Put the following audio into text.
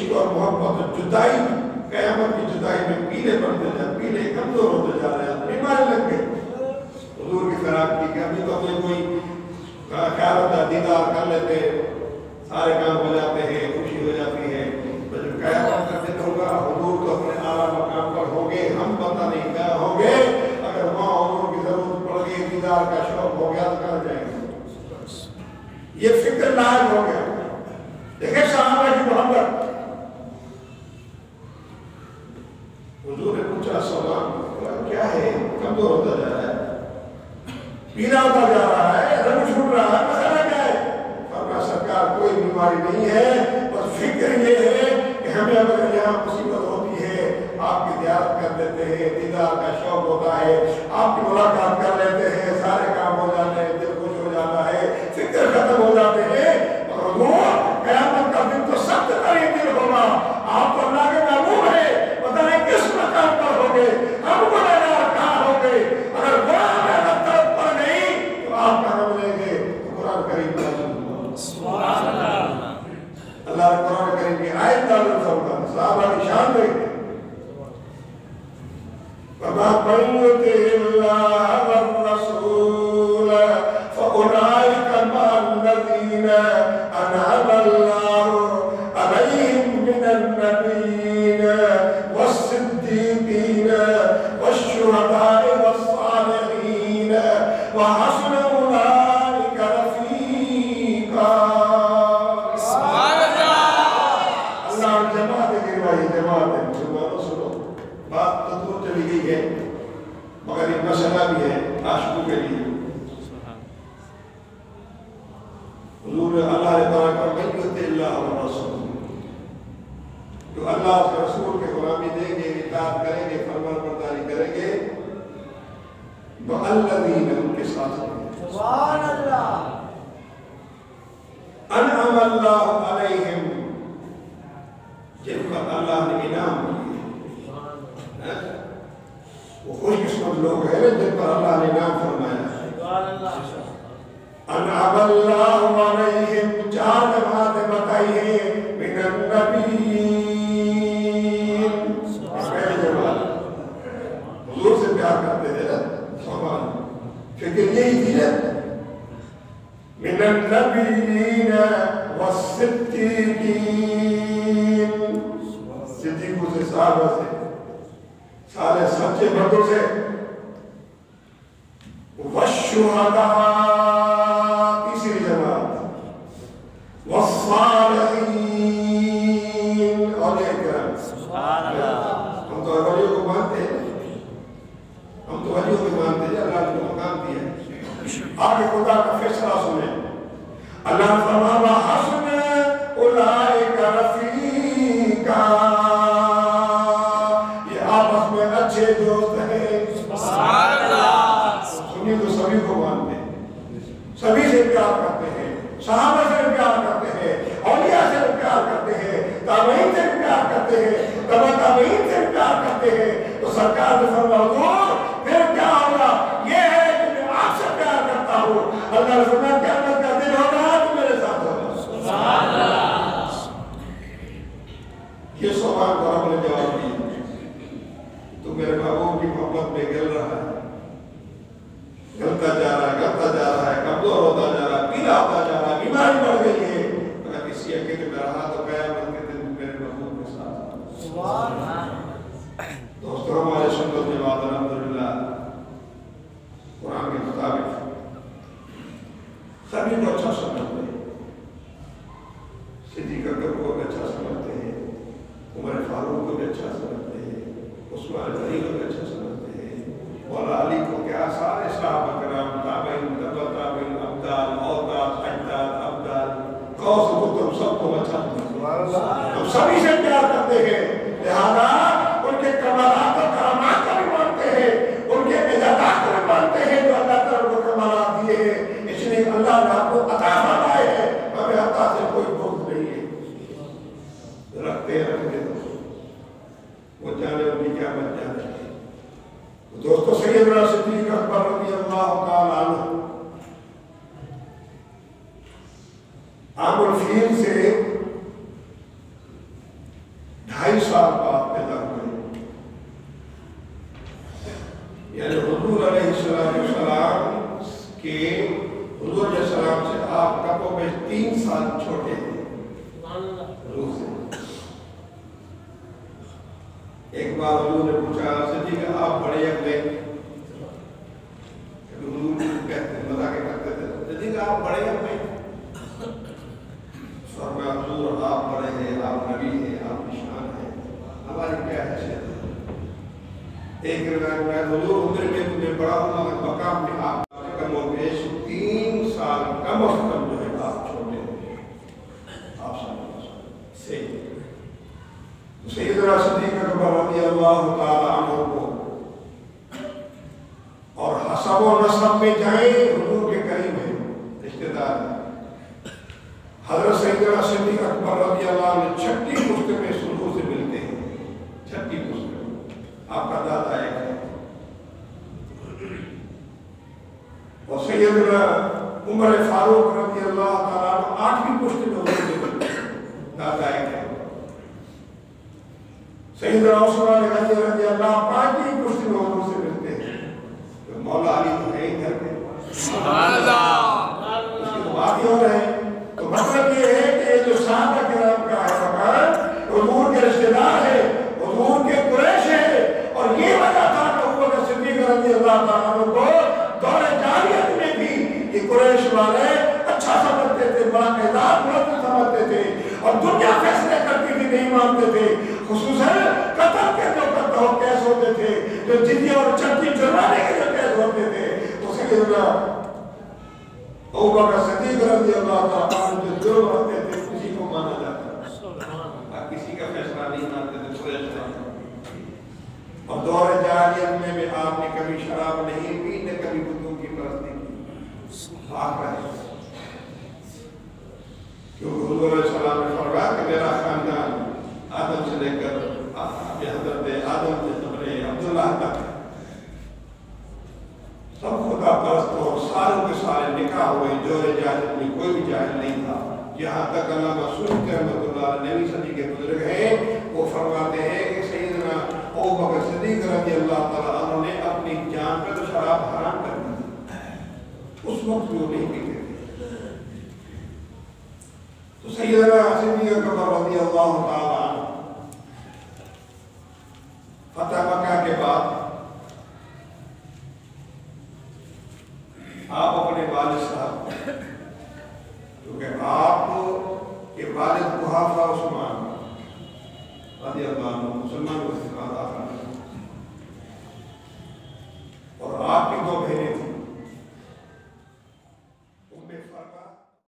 عشق اور محبت اور جدائی قیامت کی جدائی میں پیلے پڑتے جائے، پیلے کمزور ہوتے جا رہے ہیں، بیمار لگ گئے۔ حضور کی فراق کی کہ ابھی تو کوئی خیال ہوتا دیدار کر لیتے، سارے کام ہو جاتے ہیں، خوشی ہو جاتی ہے، تو جب قیامت کا دن ہوگا حضور تو اپنے اعلیٰ مقام پر ہوں گے، ہم پتہ نہیں کیا ہوں گے۔ اگر وہاں حضور کی ضرورت پڑ گئی، دیدار کا شوق ہو گیا تو کہاں جائیں گے؟ یہ فکر لاحق ہو گیا۔ دیکھیں صحابہ کی محبت، حضور نے پوچھا سوال کیا ہے؟ کمزور ہوتا جا رہا ہے، پیلا ہوتا جا رہا ہے، رنگ چھوٹ رہا ہے، مسئلہ کیا ہے؟ فرمایا سرکار کوئی بیماری نہیں ہے، بس فکر یہ ہے کہ ہمیں اگر یہاں مصیبت ہوتی ہے آپ کی زیارت کر لیتے ہیں، دیدار کا شوق ہوتا ہے، آپ کی ملاقات کر لیتے ہیں، سارے کام ہو جاتے ہیں، دل خوش ہو جاتا ہے، فکر ختم ہو جاتے ہیں۔ اور حضور قیامت کا دن تو سخت ترین دن ہوگا، آپ تو اللہ کے محبوب ہیں، پتہ نہیں کس مقام پر ہوگے، ہم کو نظر کہاں ہوگے، اگر وہاں محنت طرف پر نہیں تو آپ کہاں ملیں گے؟ قرآن کریم سبحان اللہ، اللہ نے قرآن کریم کی آیت نازل فرمائی، صحابہ کی شان دیکھیں، وَمَا مَن يُطِعِ اللَّهَ وَالرَّسُولَ فَأُولَٰئِكَ مَعَ الَّذِينَ أَنْعَمَ اللَّهُ عَلَيْهِم مِّنَ النَّبِيِّينَ وَالصِّدِّيقِينَ وَالشُّهَدَاءِ وَالصَّالِحِينَ وَحَسُنَ أُولَٰئِكَ رَفِيقًا۔ سبحان اللہ، اللہ جماعت گروائی، جماعت مسلمانوں سنو، بات تو دور چلی گئی ہے مگر ایک مسئلہ بھی ہے عاشقوں کے لیے۔ حضور اللہ نے فرمایا من یطع اللہ والرسول، جو اللہ کے رسول کے غلامی دیں گے، اطاعت کریں گے، فرمان برداری کریں گے، والذین ان کے ساتھ سبحان اللہ انعم اللہ علیہم، جن پر اللہ نے انعام کیے، وہ خوش قسمت لوگ ہیں جن پر اللہ نے انعام فرمایا۔ انعم اللہ علیہم چار جماعتیں بتائی ہیں، من النبیین، پہلی جماعت حضور سے پیار کرتے تھے نا، سبحان، فکر یہی تھی نا، من النبیین والصدیقین، صدیقوں سے، صحابہ سے، سارے سچے مردوں سے، والشہداء تیسری جماعت، والصالحین، اور یہ کرم سبحان اللہ۔ ہم تو ولیوں کو مانتے ہیں، ہم تو ولیوں کو مانتے ہیں، اللہ نے مقام دیا ہے۔ آگے خدا کا فیصلہ سنیں، اللہ نے فرمایا وحسن اولئک رفیقا، یہ آپس میں اچھے دوست ہیں۔ سبحان اللہ، سنی تو سبھی کو مانتے ہیں، سبھی سے پیار کرتے ہیں، صحابہ سے پیار کرتے ہیں، اولیاء سے پیار کرتے ہیں، تابعین سے پیار کرتے ہیں، تبع تابعین سے پیار کرتے ہیں۔ تو سرکار نے فرمایا حضور پھر کیا ہوگا؟ یہ ہے کہ میں آپ سے پیار کرتا ہوں، اللہ نے فرمایا قیامت کا دن ہوگا تو میرے ساتھ ہوگا۔ سبحان اللہ، یہ سوال کو رب نے جواب دیا، تو میرے محبوب کی محبت میں گل رہا ہے، گلتا جا رہا ہے، گلتا جا رہا ہے، کمزور ہوتا جا رہا ہے، پیلا ہوتا جا رہا ہے، بیماری بڑھ گئی ہے، اگر کسی عقیدے میں رہا تو قیامت کے دن میرے محبوب کے ساتھ۔ سبحان اللہ، دوستو ہمارے سنت جماعت الحمدللہ قرآن کے مطابق سبھی کو اچھا سمجھتے ہیں، صدیق اکبر کو بھی اچھا سمجھتے ہیں، عمر فاروق کو بھی اچھا سمجھتے ہیں، عثمان غنی کو بھی اچھا سمجھتے ہیں، مولا علی کو کیا، سارے صحابہ کرام، تابعین، تبع تابعین، ابدال، اوتاد، اجداد، ابدال، غوث کتب، سب کو اچھا سمجھتے ہیں، ہم سبھی سے پیار کرتے ہیں، لہذا ان کے کمالات اور کرامات کو بھی مانتے ہیں، ان کے اعجازات کو بھی مانتے ہیں جو اللہ تعالیٰ کو کمالات دیے ہیں، اس لیے اللہ نے آپ کو عطا یعنی حضور علیہ السلام کے حضور علیہ السلام سے آپ کپوں میں 3 سال چھوٹے تھے حضور سے۔ ایک بار حضور نے پوچھا صدیق آپ بڑے یا بڑے؟ حضور کہتے مذاق کرتے تھے صدیق آپ بڑے یا بڑے؟ فرمایا حضور آپ بڑے ہیں، آپ نبی ہیں، آپ نشان ہیں، ہماری کیا حیثیت ہے؟ ایک روایت میں حضور عمر میں تمہیں بڑا ہوں مگر مقام میں آپ کم و بیش 3 سال کم از کم جو ہے آپ چھوٹے ہوئے آپ صلی اللہ علیہ وسلم سے۔ سیدنا صدیق اکبر رضی اللہ تعالی عنہ کو اور حسب و نسب میں جائیں حضور کے قریب ہیں، رشتہ دار ہیں۔ حضرت سیدنا صدیق اکبر رضی اللہ عنہ 6ٹھی پشت میں حضور سے ملتے ہیں، 6ٹھی پشت میں، آپ کا دادا ایک ہے۔ اور سیدنا عمر فاروق رضی اللہ تعالیٰ عنہ 8ویں پشت میں حضور سے ملتے ہیں، دادا ایک ہے۔ سیدنا عثمان غنی رضی اللہ 5ویں پشت میں حضور سے ملتے ہیں۔ تو مولا علی تو ہے ہی گھر کے، سبحان اللہ، اس کی تو بات ہی ہو رہے ہیں۔ تو مطلب یہ ہے کہ جو صحابہ کرام کا ہے مقام حضور کے رشتہ دار ہے، حضور کے قریش ہے، اور یہ وجہ تھا کہ ابوبکر صدیق رضی اللہ تعالیٰ عنہ کو دور جاہلیت میں بھی یہ قریش والے اچھا سمجھتے تھے، بڑا اعزاز بلند سمجھتے تھے، اور دنیا فیصلے کرتی تھی نہیں مانتے تھے، خصوصاً قتل کے جو کیس ہوتے تھے، جو جزیہ اور چٹی جرمانے کے جو کیس ہوتے تھے، تو سیدنا ابوبکر صدیق رضی اللہ تعالیٰ عنہ جو جرم رکھتے تھے کسی کو مانا جاتا، آپ کسی کا فیصلہ نہیں مانتے تھے، قریش والے۔ اور دور جاہلیت میں بھی آپ نے کبھی شراب نہیں پی، نہ کبھی بتوں کی پرستی کی، آپ رہے۔ کیونکہ حضور علیہ السلام نے فرمایا کہ میرا خاندان آدم سے لے کر حضرت آدم سے اپنے عبداللہ تک سب خدا پرست اور ساروں کے سارے نکاح ہوئے، دور جاہلیت میں کوئی بھی جاہل نہیں تھا۔ یہاں تک علامہ سیوطی رحمۃ اللہ علیہ 9ویں صدی کے بزرگ ہیں، وہ فرماتے ہیں کہ سیدنا ابوبکر صدیق رضی اللہ تعالیٰ عنہ نے اپنی جان پہ تو شراب حرام کر دی، اس وقت وہ نہیں پیتے تھے۔ تو سیدنا صدیق اکبر رضی اللہ تعالیٰ عنہ فتح مکہ کے بعد آپ اپنے والد صاحب، کیونکہ آپ کے والد قحافہ عثمان رضی اللہ عنہ مسلمان کو استقامت